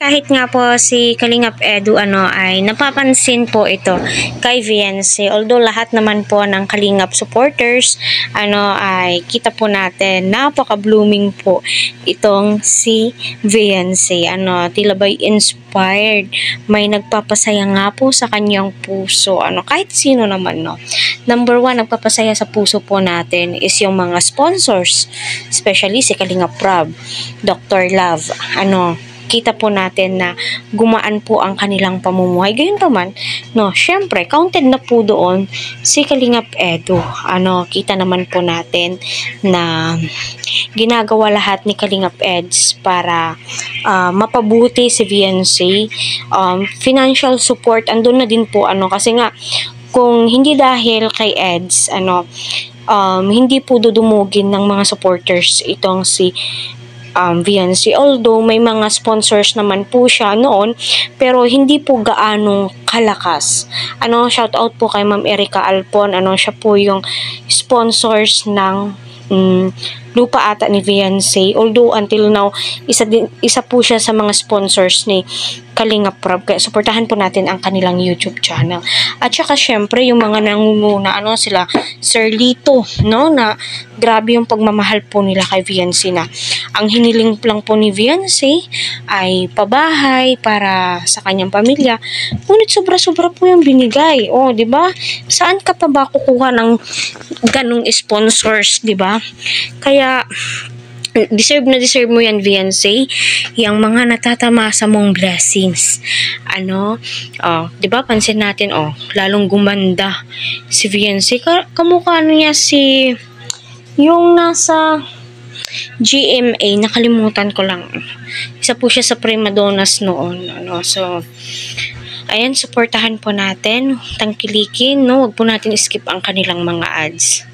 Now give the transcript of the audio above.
Kahit nga po si Kalingap Edu ay napapansin po ito kay Viancy. Although lahat naman po ng Kalingap supporters ay kita po natin napaka-blooming po itong si Viancy. Tila ba'y inspired. May nagpapasaya nga po sa kanyang puso. Kahit sino naman, no. Number one, nagpapasaya sa puso po natin is yung mga sponsors, especially si Kalingap Prab, Dr. Love. Kita po natin na gumaan po ang kanilang pamumuhay. Gayun pa man, syempre, counted na po doon si Kalingap Edu. Kita naman po natin na ginagawa lahat ni Kalingap Eds para mapabuti si Viancy. Financial support, andun na din po, kasi nga, kung hindi dahil kay Eds, hindi po dudumugin ng mga supporters itong si Viancy. Although may mga sponsors naman po siya noon, pero hindi po gaanong kalakas. Shout out po kay Ma'am Erica Alpon. Siya po yung sponsors ng lupa ata ni Viancy. Although until now, isa po siya sa mga sponsors ni Kalingap Prab. Kaya supportahan po natin ang kanilang YouTube channel. At saka syempre yung mga nangunguna, sila Sir Lito, na grabe yung pagmamahal po nila kay Viancy na ang hiniling lang po ni Viancy ay pabahay para sa kanyang pamilya. Ngunit sobra-sobra po yung binigay. Di ba? Saan ka pa ba kukuha ng ganong sponsors, di ba? Kaya deserve na deserve mo yan, Viancy, yung mga natatamasa mong blessings. Di ba, pansin natin, lalong gumanda si Viancy. Kamukha niya si yung nasa GMA, nakalimutan ko lang. Isa po siya sa prima donnas noon. So, ayan, supportahan po natin, tangkilikin, wag po natin skip ang kanilang mga ads.